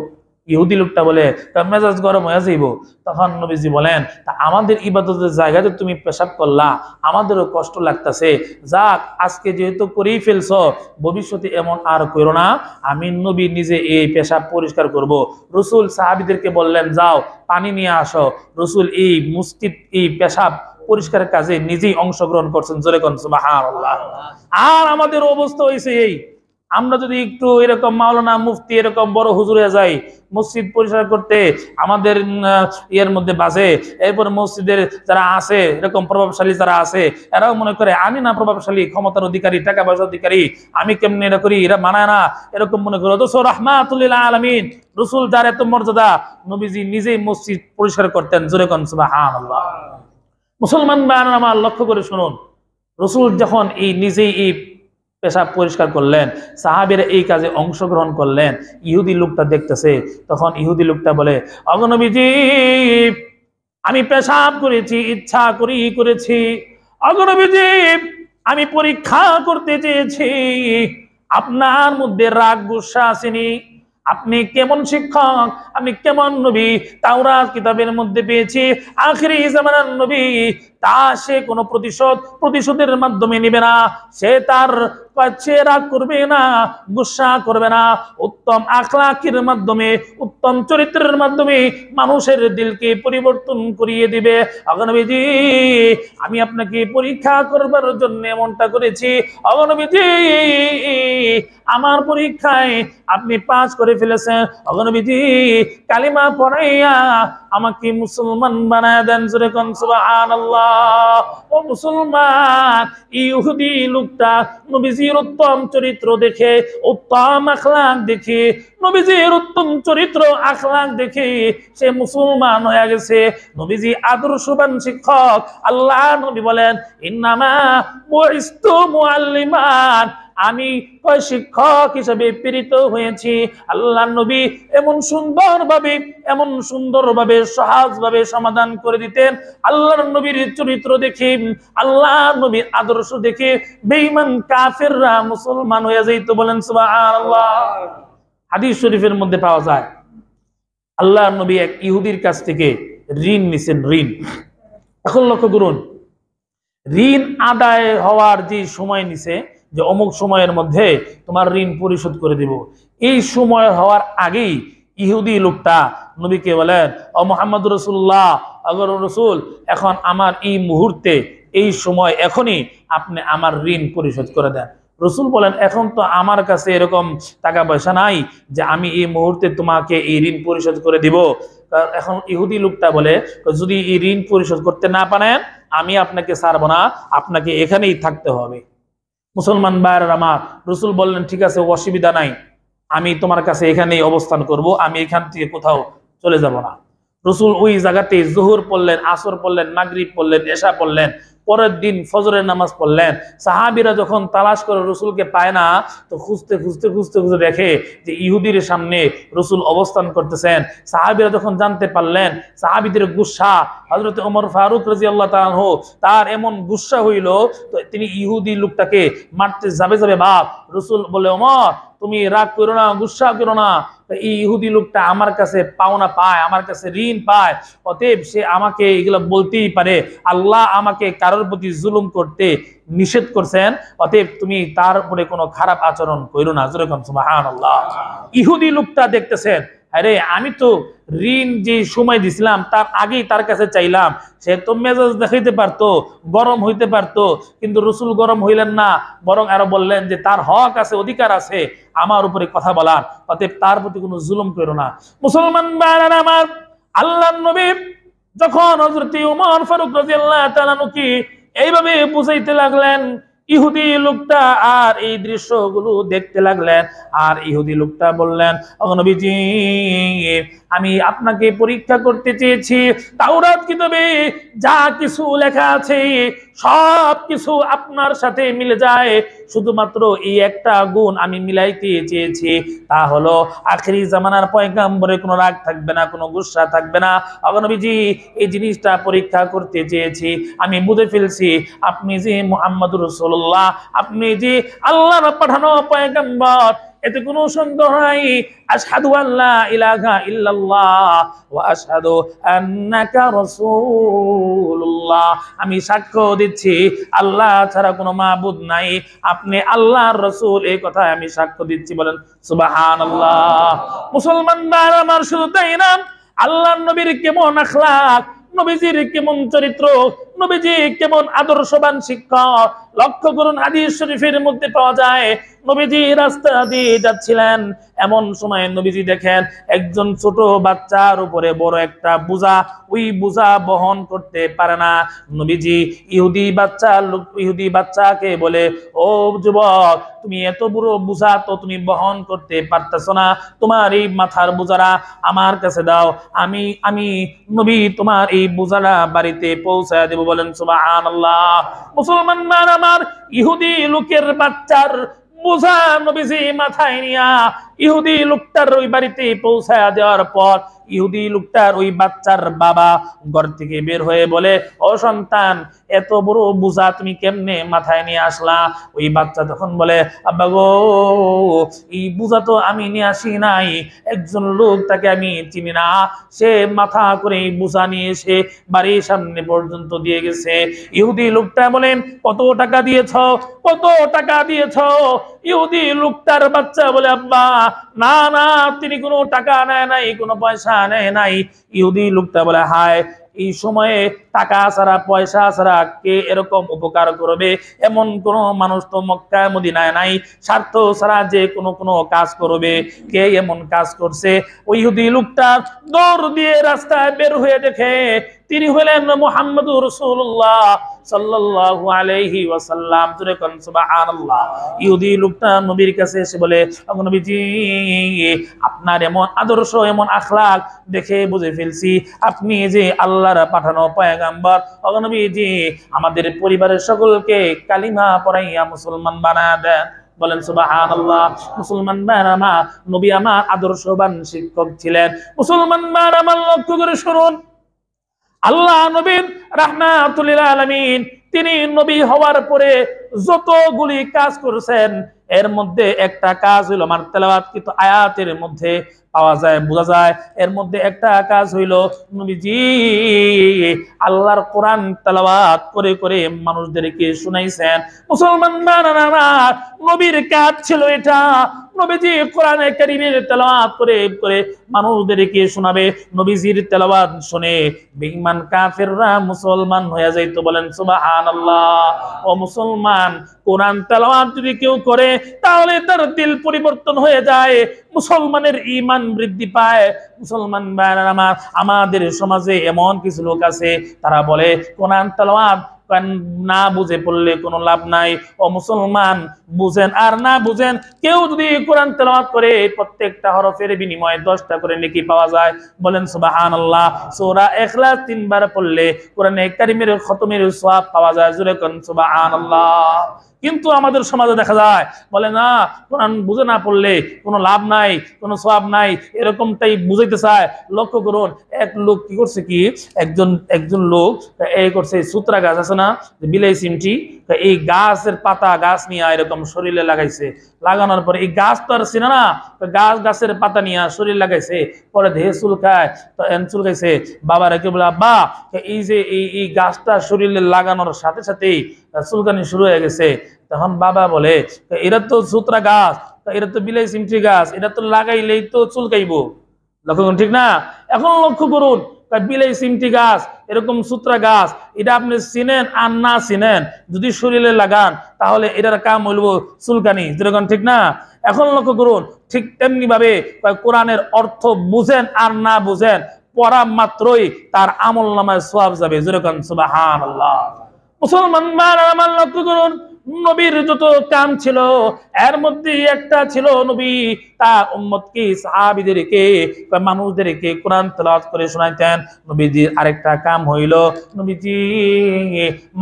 ইহুদি লোকটা বলে, মেজাজ গরম হয়ে যাইব। তখন নবীজি বলেন, তা আমাদের ইবাদতের জায়গাতে তুমি পেশাব করলা, আমাদেরও কষ্ট লাগতেছে। যাক, আজকে যেহেতু করেই ফেলছ, ভবিষ্যতে এমন আর করো না, আমি নবী নিজে এই পেশাব পরিষ্কার করব। রাসূল সাহাবীদেরকে বললেন, যাও পানি নিয়ে আসো। রাসূল এই মসজিদ, এই পেশাব পরিষ্কারের কাজে নিজেই অংশগ্রহণ করছেন। জোরে কোন সুবহানাল্লাহ। আর আমাদের অবস্থা হয়েছে এই, আমরা যদি একটু এরকম মাওলানা মুফতি এরকম বড় হুজুরে যাই মসজিদ পরিষ্কার করতে, আমাদের ইয়ের মধ্যে বাজে। এরপর মসজিদের যারা আছে, এরকম প্রভাবশালী যারা আছে, এরাও মনে করে আমি না প্রভাবশালী, ক্ষমতার অধিকারী, টাকা পয়সার অধিকারী, আমি কেমনি এটা করি, এরা মানায় না, এরকম মনে করে। অথচ রাহমাতুল লিল আলামিন রাসূল, যার এত মর্যাদা, নবীজি নিজেই মসজিদ পরিষ্কার করতেন। জোরে কোন সুবহানাল্লাহ। মুসলমান ভাইরা আমার, লক্ষ্য করে শুনুন, রসুল যখন এই নিজেই এই পেশাব পরিষ্কার করলেন, সাহাবীরা এই কাজে অংশগ্রহণ করলেন, ইহুদি লোকটা দেখতেছে। তখন ইহুদি লোকটা বলে, ওগো নবীজি, আমি পেশাব করেছি, ইচ্ছা করেই করেছি। ওগো নবীজি, আমি পরীক্ষা করতে চেয়েছি আপনার মধ্যে রাগ গুসা আসেনি, আপনি কেমন শিক্ষক, আপনি কেমন নবী। তাওরাত কিতাবের মধ্যে পেয়েছি আখিরি জামানার নবী, তা সে কোনো প্রতিশোধের মাধ্যমে নিবে না, সে তার কাছে রাগ করবে না, গুসা করবে না, উত্তম আখলাকের মাধ্যমে, উত্তম চরিত্রের মাধ্যমে মানুষের দিলকে পরিবর্তন করিয়ে দিবে। নবীজি, আমি আপনাকে পরীক্ষা করবার জন্য এমনটা করেছি। নবীজি, আমার পরীক্ষায় আপনি পাস করে ফেলেছেন। নবীজি, কালিমা পড়াইয়া আমাকে মুসলমান বানায় দেন। জোরে কোন সুবহানাল্লাহ। ও মুসলমান, ইহুদি লোকটা নবীজির উত্তম চরিত্র দেখে, উত্তম আখলাক দেখে, নবীজির উত্তম চরিত্র আখলাক দেখে সে মুসলমান হয়ে গেছে। নবীজি আদর্শবান শিক্ষক। আল্লাহ নবী বলেন, ইন্নামা বুইস্তু মুআল্লিমান, আমি শিক্ষক হিসেবে প্রেরিত হয়েছি। আল্লাহ নবী এমন সুন্দরভাবে সহজভাবে সমাধান করে দিতেন। আল্লাহর নবীর চরিত্র দেখে, আল্লাহর নবীর আদর্শ দেখে বেঈমান কাফেররা মুসলমান হয়ে যাইতো। বলেন সুবহানাল্লাহ। হাদিস শরীফের মধ্যে পাওয়া যায়, আল্লাহর নবী এক ইহুদির কাছ থেকে ঋণ নিছেন। ঋণ, এখন লক্ষ্য করুন, ঋণ আদায় হওয়ার যে সময় নিছে, যে অমুক সময়ের মধ্যে তোমার ঋণ পরিশোধ করে দিব, এই সময় হওয়ার আগেই ইহুদি লোকটা নবীকে বলেন, ও মুহাম্মদ রাসূলুল্লাহ, আগর রাসূল, এখন আমার এই মুহূর্তে, এই সময়, এখনই আপনি আমার ঋণ পরিশোধ করে দেন। রসুল বলেন, এখন তো আমার কাছে এরকম টাকা পয়সা নাই যে আমি এই মুহূর্তে তোমাকে এই ঋণ পরিশোধ করে দিব। এখন ইহুদি লোকটা বলে, যদি এই ঋণ পরিশোধ করতে না পারেন, আমি আপনাকে ছাড়বো না, আপনাকে এখানেই থাকতে হবে। মুসলমান ভাইয়েরা আমার, রসুল বললেন, ঠিক আছে, অসুবিধা নাই, আমি তোমার কাছে এখানেই অবস্থান করব, আমি এখান থেকে কোথাও চলে যাব না। রসুল ওই জায়গাতে জোহর পড়লেন, আসর পড়লেন, মাগরিব পড়লেন, এশা পড়লেন, পরের দিন ফজরের নামাজ পড়লেন। সাহাবীরা যখন তালাশ করে রসুলকে পায় না, তো খুঁজতে দেখে যে ইহুদির সামনে রসুল অবস্থান করতেছেন। সাহাবীরা যখন জানতে পারলেন, সাহাবীদের গুসা, হযরত ওমর ফারুক রাদিয়াল্লাহু তাআলা আনহু, তার এমন গুসা হইল, তো তিনি ইহুদি লোকটাকে মারতে যাবে ভাব। রসুল বলে, ওমর, তুমি রাগ করো না, গুসা করো না, এই ইহুদি লোকটা আমার কাছে পাওনা পায়, আমার কাছে ঋণ পায়, অতএব সে আমাকে এগুলো বলতেই পারে। আল্লাহ আমাকে কারোর প্রতি জুলুম করতে নিষেধ করছেন, অতএব তুমি তার উপরে কোনো খারাপ আচরণ করো না। যেরকম সুবহানাল্লাহ। ইহুদি লোকটা দেখতেছেন, আরে আমি তো ঋণ যে সময় দিছিলাম তার আগেই তার কাছে চাইলাম, সে তো মেজাজ দেখাইতে পারতো, গরম হইতে পারতো, কিন্তু রসুল গরম হইলেন না, বরং আরো বললেন যে তার হক আছে, অধিকার আছে আমার উপরে কথা বলার, অতএব তার প্রতি কোনো জুলুম করো না। মুসলমান ভাইরা আমার, আল্লাহর নবী যখন হযরত ওমর ফারুক রাদিয়াল্লাহু তাআলা আনহুকে এইভাবে বুঝাইতে লাগলেন, ইহুদি লোকটা আর এই দৃশ্যগুলো দেখতে লাগলেন। আর ইহুদি লোকটা বললেন, ও নবীজি, আমি আপনাকে পরীক্ষা করতে চেয়েছি, তাওরাত কিতাবে যা কিছু লেখা আছে সব কিছু আপনার সাথে মিলে যায়, শুধুমাত্র এই একটা গুণ আমি মিলাইতে চেয়েছি, তা হলো আখিরি জামানার পয়গাম্বরে কোনো রাগ থাকবে না, কোনো গুসা থাকবে না। ও নবীজি, এই জিনিসটা পরীক্ষা করতে চেয়েছি, আমি বুঝে ফেলছি আপনি যে মুহাম্মদুর রাসূলুল্লাহ, আপনি যে আল্লাহর পাঠানো পয়গাম্বর, এতে কোনো সন্দেহ নাই। আশহাদু আল্লা ইলাহা ইল্লাল্লাহ ওয়া আশহাদু আন্নাকা রাসূলুল্লাহ, আমি সাক্ষ্য দিচ্ছি আল্লাহ ছাড়া কোনো মাবুদ নাই, আপনি আল্লাহর রাসূল, এই কথা আমি সাক্ষ্য দিচ্ছি। বলেন সুবহানাল্লাহ। মুসলমান ভাইরা আমার, শুধু তাই না, আল্লাহর নবীর কেমন আখলাক, নবীজির কেমন চরিত্র, নবীজি কেমন আদর্শবান শিক্ষক, লক্ষ্য করুন, হাদিস শরীফের মধ্যে পাওয়া যায়, নবীজি রাস্তা দিয়ে যাচ্ছিলেন, এমন সময় নবীজি দেখেন একজন ছোট বাচ্চার উপরে বড় একটা বোঝা, ওই বোঝা বহন করতে পারে না। নবীজি ইহুদি বাচ্চাকে বলে, ও যুবক, তুমি এত বড় বোঝা তো তুমি বহন করতে পারতেছো না, তোমার এই মাথার বোঝাটা আমার কাছে দাও, আমি নবী তোমার এই বোঝাটা বাড়িতে পৌঁছায় দেব। বলেন সুবহানাল্লাহ। মুসলমান আমার ইহুদি লোকের বাচ্চার বোঝা নবীজি মাথায় নিয়া ইহুদি লোকটার ওই বাড়িতে পৌঁছায়া দেওয়ার পর ইহুদি লোকটার ওই বাচ্চার বাবা ঘর থেকে বের হয়ে বলে, ও সন্তান, এত বড় বোঝা তুমি কেমনে মাথায় নিয়ে আসলা? ওই বাচ্চা তখন বলে, আব্বা গো, এই বোঝা তো আমি নিয়ে আসি নাই, একজন লোক, তাকে আমি চিনি না, সে মাথা করে এই বোঝা নিয়ে এসে বাড়ির সামনে পর্যন্ত দিয়ে গেছে। ইহুদি লোকটা বলেন, কত টাকা দিয়েছ? কত টাকা দিয়েছ? ইহুদি লোকটার বাচ্চা বলে, আব্বা না না, তিনি কোনো টাকা নেয় নাই, কোনো পয়সা নেয় নাই। ইহুদি লোকটা বলে, হায়, এই সময়ে টাকা ছাড়া পয়সা ছাড়া কে এরকম উপকার করবে? এমন কোন মানুষ তো মক্কা মদিনায় নাই, স্বার্থ ছাড়া যে কোনো কাজ করবে, কে এমন কাজ করছে? ওই ইহুদি লোকটা দৌড় দিয়ে রাস্তায় বের হয়ে দেখে তিনি হলেন মুহাম্মদুর রাসূলুল্লাহ সাল্লাল্লাহু আলাইহি ওয়াসাল্লাম। জোরে কোন সুবহানাল্লাহ। ইহুদি লোকটা নবীর কাছে এসে বলে, নবীজি, আপনার এমন আদর্শ, এমন আখলাক দেখে বুঝে ফেলছি আপনি যে আল্লাহর পাঠানো পয়গম্বর। নবীজি, আমাদের পরিবারের সকলকে কালিমা পড়াইয়া মুসলমান বানায় দেন। বলেন সুবহানাল্লাহ। মুসলমান বানামা নবী আমার আদর্শবান শিক্ষক ছিলেন। মুসলমান বানামা লক্ষ্য করে শুনুন, আল্লাহ নবীর রাহমাতুল লিল আলামিন, তিনি নবী হওয়ার পরে যতগুলি কাজ করেছেন এর মধ্যে একটা কাজ হইল, আমার তেলাওয়াতকৃত আয়াতের মধ্যে পাওয়া যায়, বোঝা যায়। এর মধ্যে একটা কাজ হইল, নবীজি আল্লাহর কোরআন তেলাওয়াত করে করে মানুষদেরকে শুনাইছেন। মুসলমান বানানা নবীর কাজ ছিল এটা। নবীজি কোরআনে কারীমের তেলাওয়াত করে করে মানুষদেরকে শোনাবে। নবীজির তেলাওয়াত শুনে বেঈমান কাফেররা মুসলমান হয়ে যাইত। বলেন সুবহানাল্লাহ। ও মুসলমান, কোরআন তেলাওয়াত যদি কেউ করে তাহলে তার দিল পরিবর্তন হয়ে যায়, মুসলমানের ঈমান বৃদ্ধি পায়। মুসলমান ভাইরা, আমাদের সমাজে এমন কিছু লোক আছে, তারা বলে কোরআন তেলাওয়াত না বুঝে পড়লে কোনো লাভ নাই। ও মুসলমান, বুঝেন আর না বুঝেন, কেউ যদি কোরআন তেলাওয়াত করে প্রত্যেকটা হরফের বিনিময়ে 10টা করে নেকি পাওয়া যায়। বলেন সুবহানাল্লাহ। সূরা ইখলাস 3 বার পড়লে কোরআনে কারীমের খতমের সওয়াব পাওয়া যায়। জোরে কোন সুবহানাল্লাহ। কিন্তু আমাদের সমাজে দেখা যায়, বলে না, কোরআন বুঝে না পড়লে কোনো লাভ নাই, কোনো সওয়াব নাই, এরকমটাই বুঝাইতে চায়। লক্ষ্য করুন, এক লোক কি করছে, কি একজন লোক এই করছে, সূত্রা গাছ আছে না, বিলাই সিমটি, এই গাছের পাতা গাছ নিয়ে এরকম শরীরে লাগাইছে। লাগানোর পরে এই গাছ তো আর চিনে না, গাছের পাতা নিয়ে শরীর লাগাইছে। পরে দেহে চুলকায়, তো চুলকাইছে। বাবা রেখে বলে, আব্বা, এই যে এই গাছটা শরীরে লাগানোর সাথে সাথেই চুলকানি শুরু হয়ে গেছে। তখন বাবা বলে, এরা তো সূত্রা গাছ, এরা তো বিলাই সিমটি গাছ, এটা তো লাগাইলেই তো চুলকাইবো। লক্ষ্য করুন, ঠিক না? এখন লক্ষ্য করুন, বিলাই সিমটি গাছ, এরকম সূত্রা গাছ, এটা আপনি চিনেন আর না চিনেন, যদি শরীরে লাগান তাহলে এটার কাম হইব চুলকানি। যেরকম, ঠিক না? এখন লক্ষ্য করুন, ঠিক তেমনি ভাবে কোরআনের অর্থ বুঝেন আর না বুঝেন, পড়া মাত্রই তার আমলনামায় সওয়াব যাবে। যেরকম সুবহানাল্লাহ। মুসলমান আমার লক্ষ্য করুন, নবীর যত কাম ছিল এর মধ্যে একটা ছিল, নবী তার উম্মতকে, সাহাবীদেরকে, মানুষদেরকে কোরআন তেলাওয়াত করে শোনাইতেন। নবীজির আরেকটা কাম হইল, নবীজি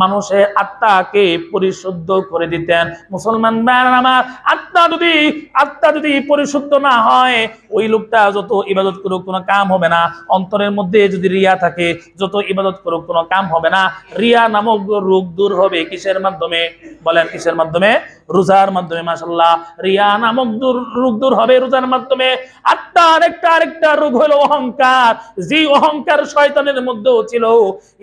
মানুষের আত্মাকে পরিশুদ্ধ করে দিতেন। মুসলমান আমার আত্মা যদি পরিশুদ্ধ না হয়, ওই লোকটা যত ইবাদত করুক কোনো কাম হবে না। অন্তরের মধ্যে যদি রিয়া থাকে, যত ইবাদত করুক কোনো কাম হবে না। রিয়া নামক রোগ দূর হবে কিসের মাধ্যমে? বলেন কিসের মাধ্যমে? রোজার মাধ্যমে। মাশাআল্লাহ। রিয়া নামক রোগ দূর হবে রোজার মাধ্যমে। আত্মার আরেকটা রোগ হলো অহংকার। যে অহংকার শয়তানের মধ্যেও ছিল,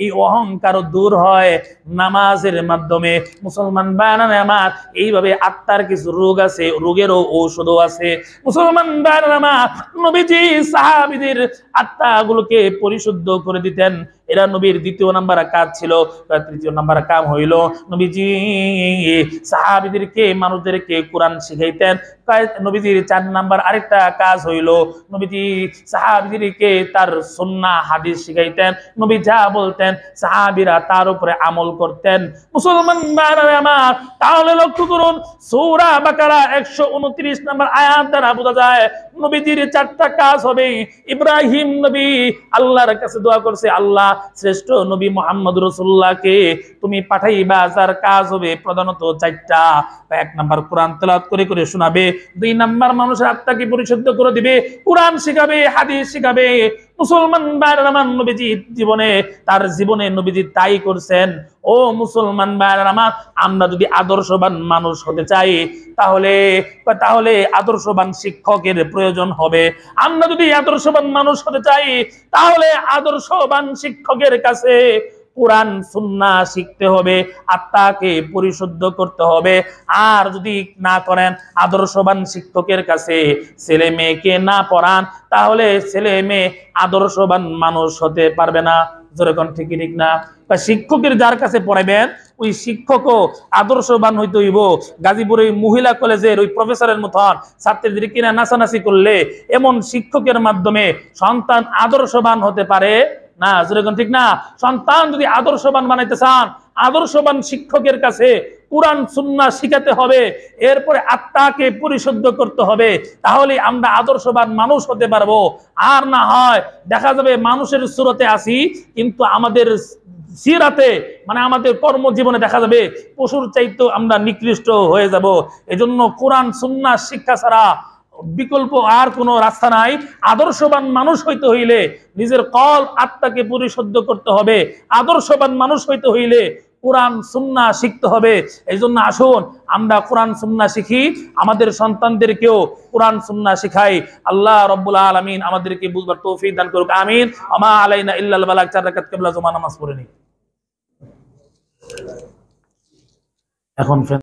এই অহংকার দূর হয় নামাজের মাধ্যমে। মুসলমান বানানে আমার, এইভাবে আত্মার কিছু রোগ আছে, রোগেরও ঔষধও আছে। মুসলমান বানানে আমার, নবীজি সাহাবীদের আত্মাগুলোকে পরিশুদ্ধ করে দিতেন। এরা নবীর দ্বিতীয় নাম্বার কাজ ছিল। তৃতীয় নাম্বার কাম হইল, নবীজি সাহাবীদেরকে, মানুষদেরকে কোরআন শিখাইতেন। নবীজির 4 নাম্বার আরেকটা কাজ হইল, নবীজি সাহাবীদেরকে তার সুন্নাহ হাদিস শিখাইতেন। নবী যা বলতেন সাহাবীরা তার উপরে আমল করতেন। মুসলমান ভাইরা আমার, তাহলে লক্ষ্য করুন, সূরা বাকারা 129 নাম্বার আয়াত দ্বারা বোঝা যায় নবীজির 4টা কাজ হবে। ইব্রাহিম নবী আল্লাহর কাছে দোয়া করছে, আল্লাহ শ্রেষ্ঠ নবী মুহাম্মদ রাসূলুল্লাহকে তুমি পাঠাইবা, যার কাজ হবে প্রধানত চারটা। এক নাম্বার কোরআন তেলাওয়াত করে করে শোনাবে, দুই নাম্বার মানুষের আত্মাকে পরিশুদ্ধ করে দিবে, কোরআন শিখাবে, হাদিস শিখাবে। মুসলমান ভাইরা আমার, নবীজি জীবনে তার জীবনে নবীজি তাই করছেন। ও মুসলমান ভাইরা আমার, আমরা যদি আদর্শবান মানুষ হতে চাই তাহলে আদর্শবান শিক্ষকের প্রয়োজন হবে। আমরা যদি আদর্শবান মানুষ হতে চাই তাহলে আদর্শবান শিক্ষকের কাছে কোরআন সুন্নাহ শিখতে হবে, আত্মাকে পরিশুদ্ধ করতে হবে। আর যদি না করেন, আদর্শবান শিক্ষকের কাছে ছেলে মেয়েকে না পড়ান, তাহলে ছেলে মেয়ে আদর্শবান মানুষ হতে পারবে না। যেরকম ঠিক না? বা শিক্ষকের যার কাছে পড়াবেন ওই শিক্ষকও আদর্শবান হইতে হইব। গাজীপুরে মহিলা কলেজের ওই প্রফেসরের মতন ছাত্রীদের কিনা নাচানাচি করলে এমন শিক্ষকের মাধ্যমে সন্তান আদর্শবান হতে পারে না। যেরকম ঠিক না? সন্তান যদি আদর্শবান বানাইতে চান, আদর্শবান শিক্ষকের কাছে কোরআন সুন্নাহ শিখাতে হবে, এরপরে আত্মাকে পরিশুদ্ধ করতে হবে, তাহলে আমরা আদর্শবান মানুষ হতে পারবো। আর না হয় দেখা যাবে মানুষের সুরতে আসি, কিন্তু আমাদের সিরাতে মানে আমাদের কর্মজীবনে দেখা যাবে পশুর চাইতেও আমরা নিকৃষ্ট হয়ে যাব। এজন্য কোরআন সুন্নাহ শিক্ষা ছাড়া বিকল্প আর কোনো রাস্তা নাই। আদর্শবান মানুষ হইতে হইলে নিজের কলব আত্মাকে পরিশুদ্ধ করতে হবে। আদর্শবান মানুষ হইতে হইলে কোরআন সুন্নাহ শিখতে হবে। এই জন্য আসুন আমরা কোরআন সুন্নাহ শিখি, আমাদের সন্তানদেরকেও কোরআন সুন্নাহ শিখাই। আল্লাহ রাব্বুল আলামিন আমাদেরকে বুঝবার তৌফিক দান করুক, আমিন। আমা আলাইনা ইল্লাল বালাগ। 4 রাকাত কিবলা জমা নামাজ পড়ে নি এখন।